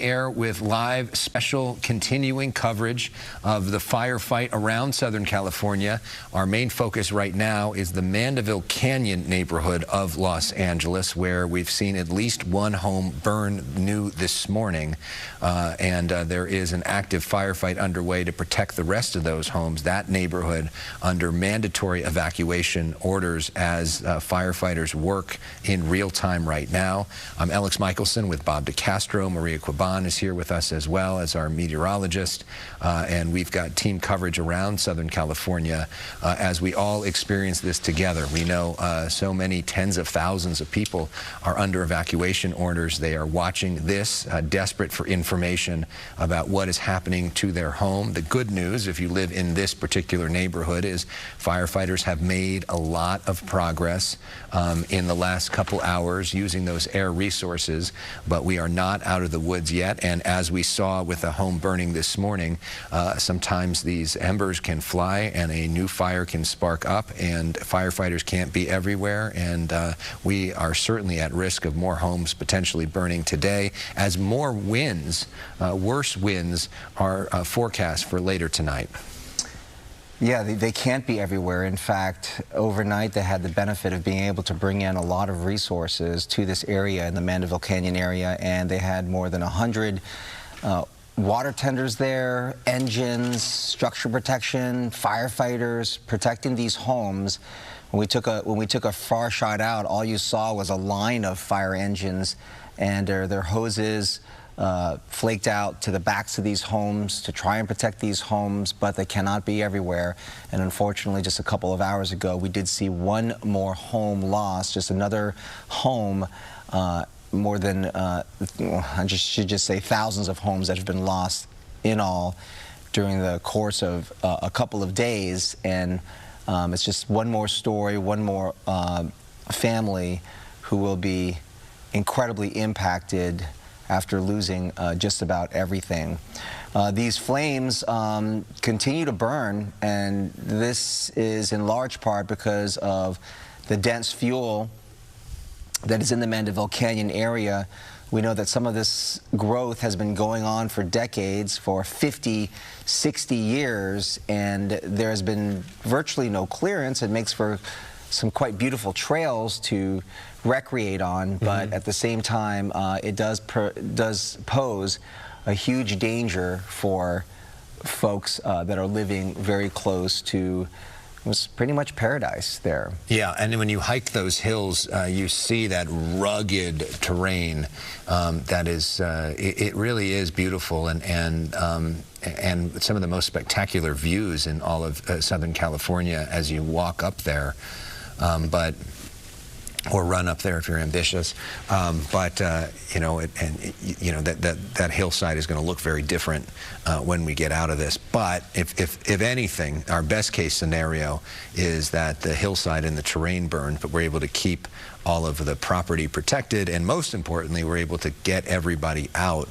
air with live special continuing coverage of the firefight around Southern California. Our main focus right now is the Mandeville Canyon neighborhood of Los Angeles, where we've seen at least one home burn new this morning, and there is an active firefight underway to protect the rest of those homes, that neighborhood, under mandatory evacuation orders as firefighters work in real time right now. I'm Alex Michelson with Bob DeCastro. Maria Quiban is here with us as well as our meteorologist, and we've got team coverage around Southern California as we all experience this together. We know so many tens of thousands of people are under evacuation orders. They are watching this, desperate for information about what is happening to their home. The good news, if you live in this particular neighborhood, is firefighters have made a lot of progress in the last couple hours using those air resources, but we are not out of the woods yet. And as we saw with the home burning this morning, sometimes these embers can fly and a new fire can spark up, and firefighters can't be everywhere, and we are certainly at risk of more homes potentially burning today as more winds, worse winds, are forecast for later tonight. Yeah, they can't be everywhere. In fact, overnight they had the benefit of being able to bring in a lot of resources to this area in the Mandeville Canyon area, and they had more than 100 water tenders there, engines, structure protection, firefighters protecting these homes. When we took a far shot out, all you saw was a line of fire engines and their hoses flaked out to the backs of these homes to try and protect these homes, but they cannot be everywhere. And unfortunately, just a couple of hours ago, we did see one more home lost, just another home, more than, I should just say thousands of homes that have been lost in all during the course of a couple of days. And it's just one more story, one more family who will be incredibly impacted after losing just about everything. These flames continue to burn, and this is in large part because of the dense fuel that is in the Mandeville Canyon area. We know that some of this growth has been going on for decades, for 50, 60 years, and there has been virtually no clearance. It makes for some quite beautiful trails to recreate on, but at the same time, it does pose a huge danger for folks that are living very close to was pretty much paradise there. Yeah, and when you hike those hills, you see that rugged terrain that is, it really is beautiful, and some of the most spectacular views in all of Southern California as you walk up there. Or run up there if you're ambitious, you know, that hillside is going to look very different when we get out of this. But if anything, our best case scenario is that the hillside and the terrain burned, but we're able to keep all of the property protected, and most importantly, we're able to get everybody out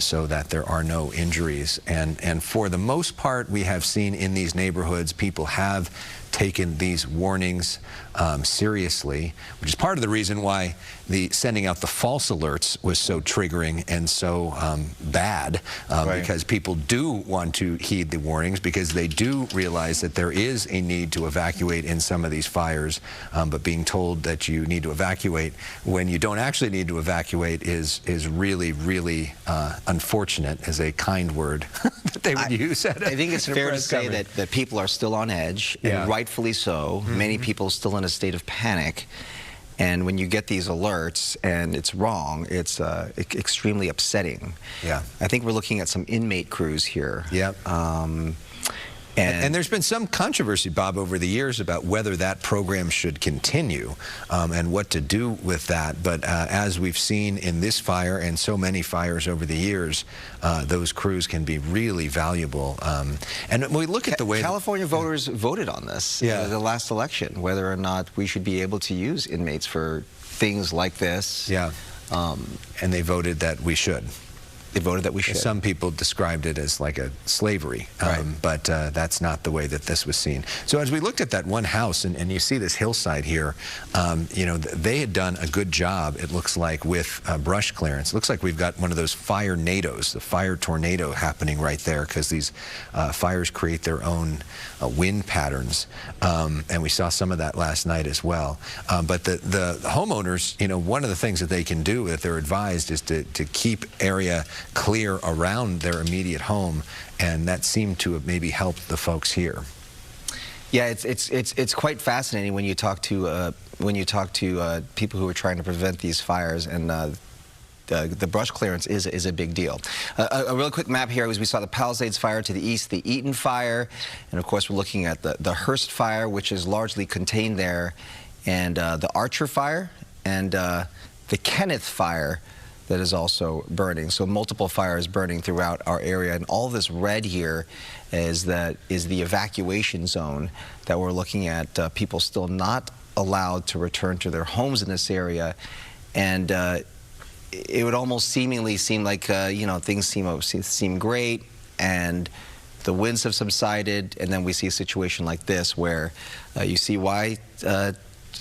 so that there are no injuries. And for the most part, we have seen in these neighborhoods, people have taken these warnings seriously, which is part of the reason why the sending out the false alerts was so triggering and so bad, because people do want to heed the warnings, because they do realize that there is a need to evacuate in some of these fires, but being told that you need to evacuate when you don't actually need to evacuate is really, really unfortunate, is a kind word that they would use. I think it's fair to say that people are still on edge, and rightfully so. Many people still in a state of panic, and when you get these alerts and it's wrong, it's extremely upsetting. Yeah, I think we're looking at some inmate crews here. Yep. And there's been some controversy, Bob, over the years about whether that program should continue and what to do with that. But as we've seen in this fire and so many fires over the years, those crews can be really valuable. And when we look at the way California voters voted on this in the last election, whether or not we should be able to use inmates for things like this. Yeah. And they voted that we should. they voted that we should. Some people described it as like a slavery, but that's not the way that this was seen. So as we looked at that one house, and you see this hillside here, you know, they had done a good job, it looks like, with brush clearance. It looks like we've got one of those fire nados, the fire tornado happening right there, because these fires create their own wind patterns, and we saw some of that last night as well. But the homeowners, you know, one of the things that they can do, that they're advised, is to keep area clear around their immediate home, and that seemed to have maybe helped the folks here. Yeah, it's quite fascinating when you talk to people who are trying to prevent these fires, and the brush clearance is a big deal. A real quick map here is we saw the Palisades Fire to the east, the Eaton Fire, and of course we're looking at the Hurst Fire, which is largely contained there, and the Archer Fire, and the Kenneth Fire that is also burning. So multiple fires burning throughout our area, and all this red here is the evacuation zone that we're looking at. People still not allowed to return to their homes in this area, and it would almost seemingly seem like you know, things seem great, and the winds have subsided, and then we see a situation like this where you see why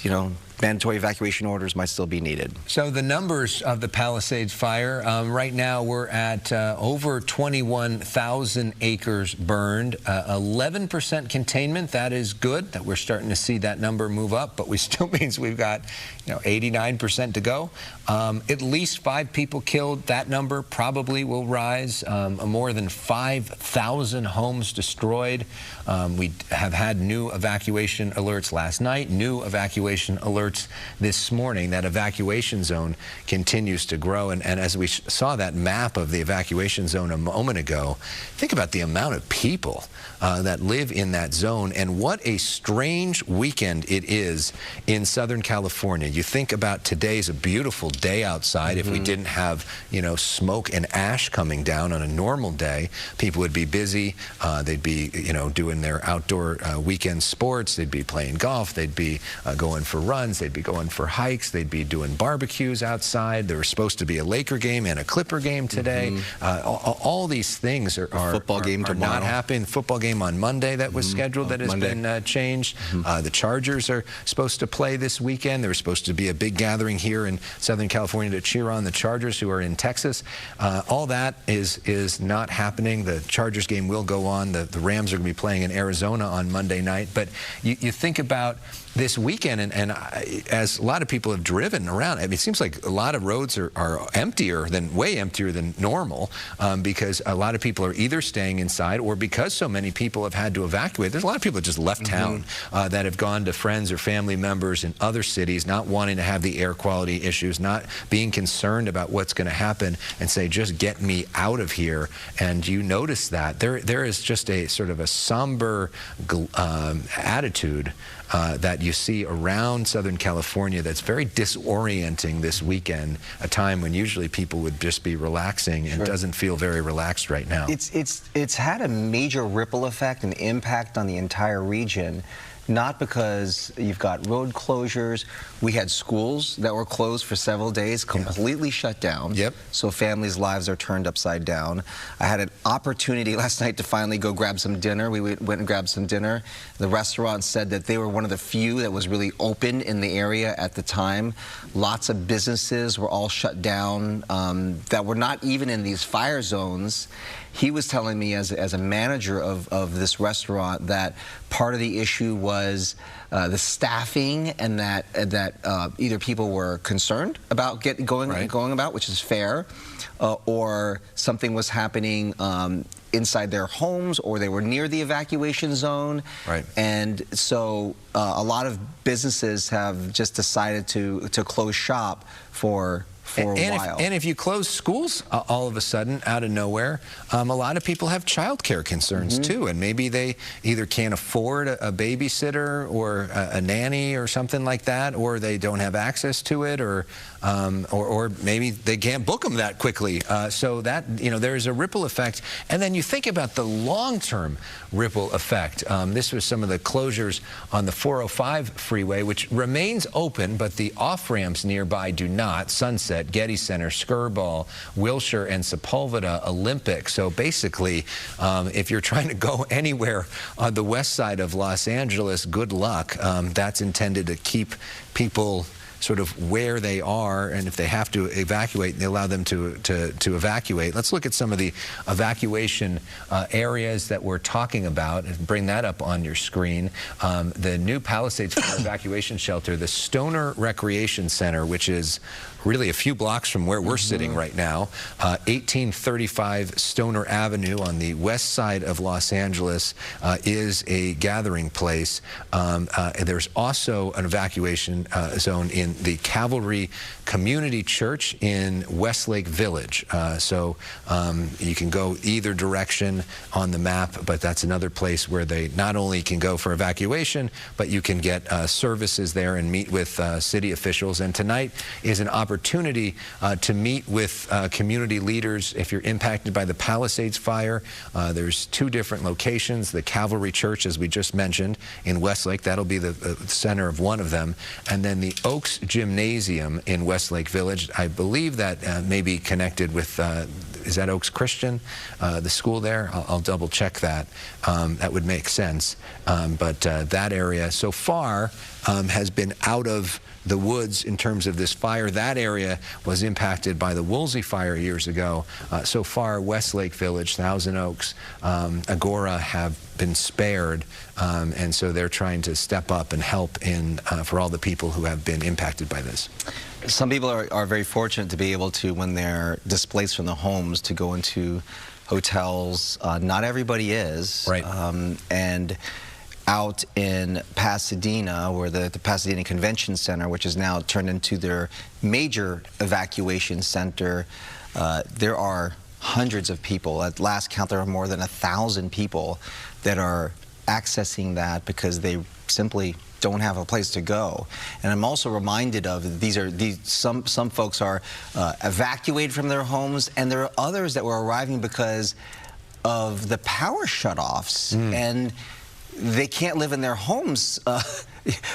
you know, mandatory evacuation orders might still be needed. So the numbers of the Palisades Fire, right now we're at over 21,000 acres burned, 11% containment. That is good that we're starting to see that number move up, but we still means we've got, you know, 89% to go. At least 5 people killed. That number probably will rise. More than 5,000 homes destroyed. We have had new evacuation alerts last night, new evacuation alerts this morning. That evacuation zone continues to grow, and as we saw that map of the evacuation zone a moment ago, think about the amount of people that live in that zone, and what a strange weekend it is in Southern California. You think about today's a beautiful day outside. If we didn't have, you know, smoke and ash coming down on a normal day, people would be busy. They'd be, you know, doing their outdoor weekend sports. They'd be playing golf. They'd be going for runs. They'd be going for hikes. They'd be doing barbecues outside. There was supposed to be a Laker game and a Clipper game today. All these things are not happening. Football game on Monday that was scheduled that has been changed. The Chargers are supposed to play this weekend. There was supposed to be a big gathering here in Southern California to cheer on the Chargers, who are in Texas. All that is not happening. The Chargers game will go on. The Rams are going to be playing in Arizona on Monday night. But you think about this weekend, and as a lot of people have driven around, I mean, it seems like a lot of roads are way emptier than normal, because a lot of people are either staying inside, or because so many people have had to evacuate. There's a lot of people that just left town, that have gone to friends or family members in other cities, not wanting to have the air quality issues, not being concerned about what's going to happen, and say, just get me out of here. And you notice that there is just a sort of a somber attitude that you see around Southern California that's very disorienting this weekend, a time when usually people would just be relaxing, and it doesn't feel very relaxed right now. It's had a major ripple effect and impact on the entire region. Not because you've got road closures. We had schools that were closed for several days, completely shut down. So families' lives are turned upside down. I had an opportunity last night to finally go grab some dinner. We went and grabbed some dinner. The restaurant said that they were one of the few that was really open in the area at the time. Lots of businesses were all shut down that were not even in these fire zones. He was telling me, as a manager of this restaurant, that part of the issue was the staffing, and that either people were concerned about going about, which is fair, or something was happening inside their homes, or they were near the evacuation zone. And so a lot of businesses have just decided to close shop for a while. And if you close schools all of a sudden out of nowhere, a lot of people have childcare concerns too, and maybe they either can't afford a babysitter or a nanny or something like that, or they don't have access to it, or maybe they can't book them that quickly. So that, you know, there's a ripple effect. And then you think about the long-term ripple effect. This was some of the closures on the 405 freeway, which remains open, but the off-ramps nearby do not. Sunset Somerset, Getty Center, Skirball, Wilshire, and Sepulveda Olympic. So basically, if you're trying to go anywhere on the west side of Los Angeles, good luck. That's intended to keep people sort of where they are, and if they have to evacuate, they allow them to evacuate. Let's look at some of the evacuation areas that we're talking about and bring that up on your screen. The new Palisades Fire evacuation shelter, the Stoner Recreation Center, which is really a few blocks from where we're sitting right now, 1835 Stoner Avenue on the west side of Los Angeles, is a gathering place. There's also an evacuation zone in the Cavalry Community Church in Westlake Village. So you can go either direction on the map, but that's another place where they not only can go for evacuation, but you can get services there and meet with city officials. And tonight is an opportunity to meet with community leaders. If you're impacted by the Palisades Fire, there's two different locations. The Cavalry Church, as we just mentioned, in Westlake, that'll be the center of one of them, and then the Oaks Gymnasium in Westlake Village. I believe that may be connected with, is that Oaks Christian, the school there? I'll double check that. That would make sense. But that area so far has been out of the woods in terms of this fire. That area was impacted by the Woolsey fire years ago. So far, Westlake Village, Thousand Oaks, Agora have been spared, and so they're trying to step up and help in for all the people who have been impacted by this. Some people are very fortunate to be able to, when they're displaced from the homes, to go into hotels. Not everybody is. Right. And out in Pasadena, where the Pasadena Convention Center, which is now turned into their major evacuation center, there are hundreds of people. At last count, there are more than 1,000 people that are accessing that because they simply don't have a place to go. And I'm also reminded of some folks are evacuated from their homes, and there are others that were arriving because of the power shutoffs, and they can't live in their homes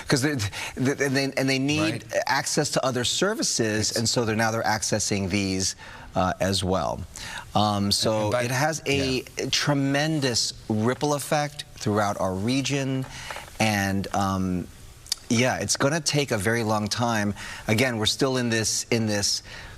because they need access to other services, and so they're accessing these as well. So it has a tremendous ripple effect throughout our region, and yeah, it's going to take a very long time. Again, we're still in this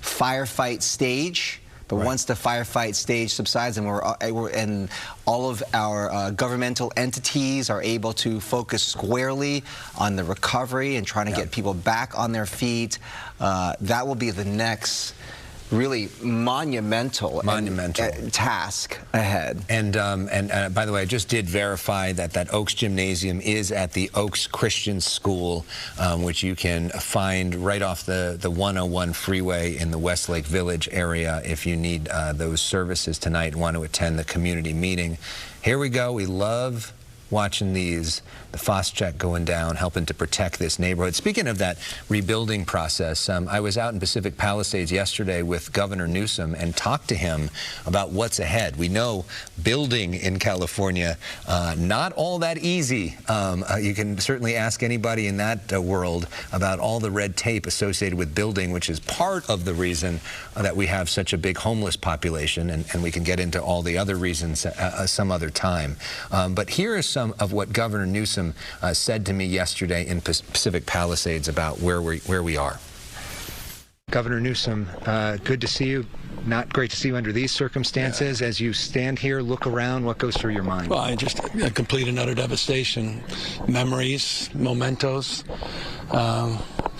firefight stage. But once the firefight stage subsides and and all of our governmental entities are able to focus squarely on the recovery and trying to get people back on their feet, that will be the next really monumental task ahead. And by the way, I just did verify that Oaks Gymnasium is at the Oaks Christian School, which you can find right off the 101 freeway in the Westlake Village area if you need those services tonight and want to attend the community meeting. Here we go. We love watching these, the Phos-check going down, helping to protect this neighborhood. Speaking of that rebuilding process, I was out in Pacific Palisades yesterday with Governor Newsome and talked to him about what's ahead. We know building in California, not all that easy. You can certainly ask anybody in that world about all the red tape associated with building, which is part of the reason that we have such a big homeless population, and we can get into all the other reasons some other time. But here is some of what Governor Newsome said to me yesterday in Pacific Palisades about where we are. Governor Newsome, good to see you. Not great to see you under these circumstances. As you stand here, look around, what goes through your mind? Well, I just complete and utter devastation. Memories, mementos,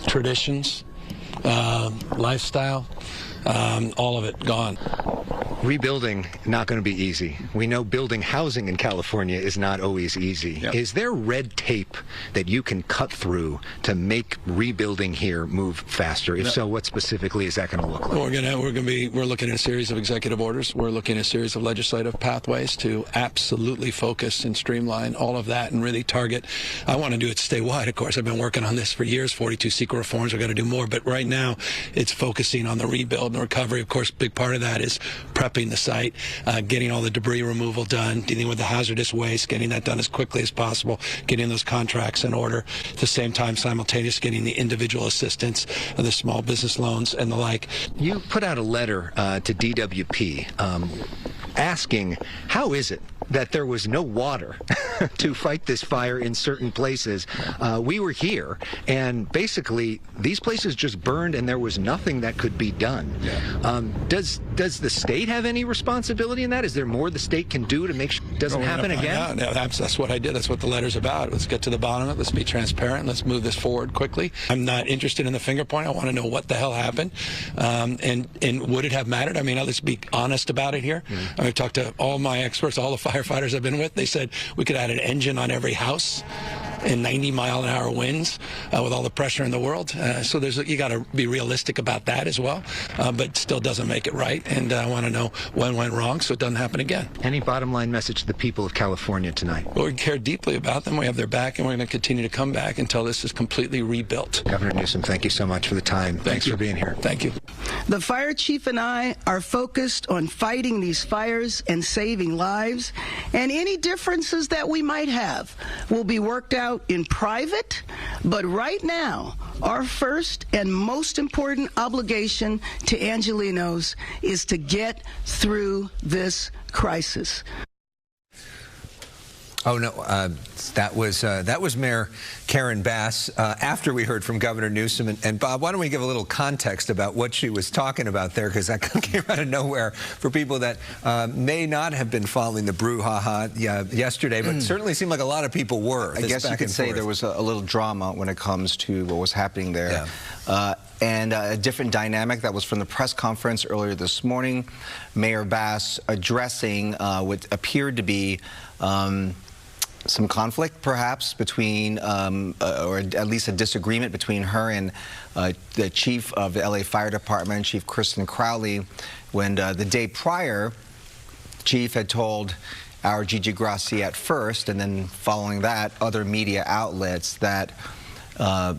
traditions, lifestyle, all of it gone. Rebuilding, not going to be easy. We know building housing in California is not always easy. Yep. Is there red tape that you can cut through to make rebuilding here move faster? If so, what specifically is that going to look like? We're looking at a series of executive orders. We're looking at a series of legislative pathways to absolutely focus and streamline all of that and really target. I want to do it statewide, of course. I've been working on this for years, 42 secret reforms. We've got to do more. But right now, it's focusing on the rebuild and recovery. Of course, a big part of that is prepping prepping the site, getting all the debris removal done, dealing with the hazardous waste, getting that done as quickly as possible, getting those contracts in order. At the same time, simultaneous getting the individual assistance, the small business loans and the like. You put out a letter to DWP asking, how is it that there was no water to fight this fire in certain places? We were here, and basically these places just burned and there was nothing that could be done. Yeah. Does the state have any responsibility in that? Is there more the state can do to make sure it doesn't happen again? Yeah, that's what I did. That's what the letter's about. Let's get to the bottom of it. Let's be transparent. Let's move this forward quickly. I'm not interested in the finger point. I want to know what the hell happened. And would it have mattered? I mean, let's be honest about it here. Mm-hmm. I've talked to all my experts, all the firefighters I've been with. They said we could add an engine on every house in 90-mile-an-hour winds with all the pressure in the world. So you got to be realistic about that as well, but still doesn't make it right. And I want to know when went wrong so it doesn't happen again. Any bottom line message to the people of California tonight? Well, we care deeply about them. We have their back, and we're going to continue to come back until this is completely rebuilt. Governor Newsome, thank you so much for the time. Thanks for being here. Thank you. The fire chief and I are focused on fighting these fires and saving lives, and any differences that we might have will be worked out in private. But right now, our first and most important obligation to Angelenos is to get through this crisis. Oh, no, that was Mayor Karen Bass after we heard from Governor Newsome. And Bob, why don't we give a little context about what she was talking about there, because that came out of nowhere for people that may not have been following the brouhaha yesterday, but certainly seemed like a lot of people were. I guess you could say there was a little drama when it comes to what was happening there. Yeah. And a different dynamic that was from the press conference earlier this morning. Mayor Bass addressing what appeared to be some conflict, perhaps, between, or at least a disagreement between her and the chief of the LA Fire Department, Chief Kristen Crowley, when the day prior, Chief had told our Gigi Grassi at first, and then following that, other media outlets, that the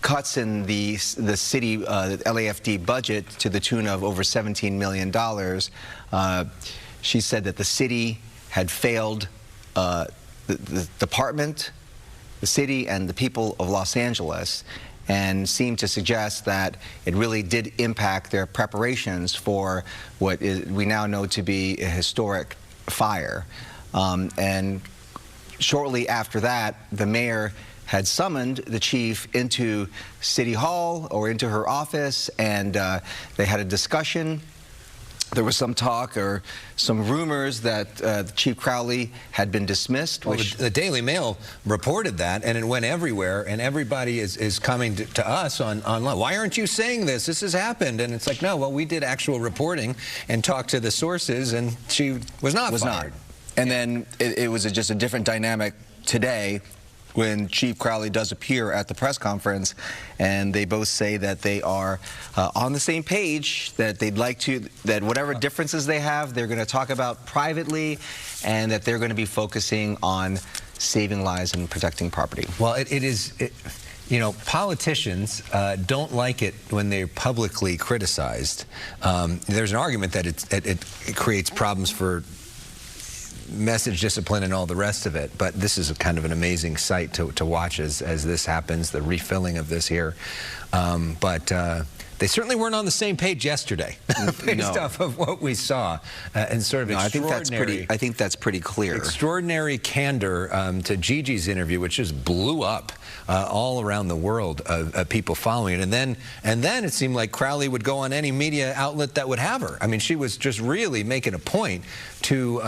cuts in the city the LAFD budget to the tune of over $17 million. She said that the city had failed the department, the city, and the people of Los Angeles, and seemed to suggest that it really did impact their preparations for what we now know to be a historic fire. And shortly after that, the mayor had summoned the chief into City Hall or into her office, and they had a discussion. There was some talk or some rumors that Chief Crowley had been dismissed. Well, the Daily Mail reported that, and it went everywhere, and everybody is coming to us online. Why aren't you saying this? This has happened. And it's like, no, well, we did actual reporting and talked to the sources, and she was not fired. And then it was just a different dynamic today, when Chief Crowley does appear at the press conference, and they both say that they are on the same page, that they'd like to, that whatever differences they have, they're going to talk about privately, and that they're going to be focusing on saving lives and protecting property. Well, you know, politicians don't like it when they're publicly criticized. There's an argument that it creates problems for message discipline and all the rest of it, but this is kind of an amazing sight to watch as this happens, the refilling of this here. But they certainly weren't on the same page yesterday, based off of what we saw, and sort of extraordinary. I think that's pretty clear. Extraordinary candor to Gigi's interview, which just blew up all around the world of people following it, and then it seemed like Crowley would go on any media outlet that would have her. I mean, she was just really making a point to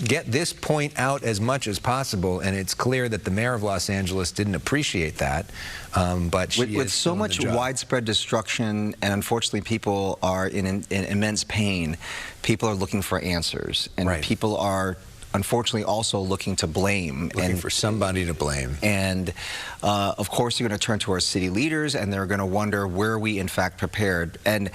get this point out as much as possible, and it's clear that the mayor of Los Angeles didn't appreciate that. But she with so much widespread destruction, and unfortunately people are in immense pain, people are looking for answers, and people are unfortunately also looking to blame. Looking for somebody to blame. And of course they're going to turn to our city leaders, and they're going to wonder, were we in fact prepared? And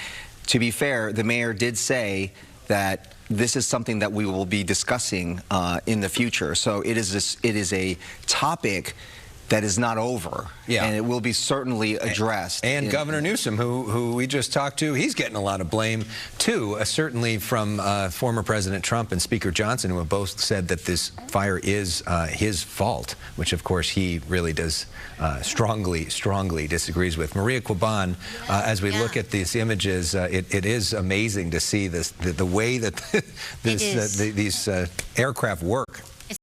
to be fair, the mayor did say that this is something that we will be discussing in the future. So it is a topic that is not over. Yeah. And it will be certainly addressed. And Governor Newsome, who we just talked to, he's getting a lot of blame, too, certainly from former President Trump and Speaker Johnson, who have both said that this fire is his fault, which, of course, he really does strongly disagrees with. Maria Quaban, as we look at these images, it is amazing to see the way that these aircraft work.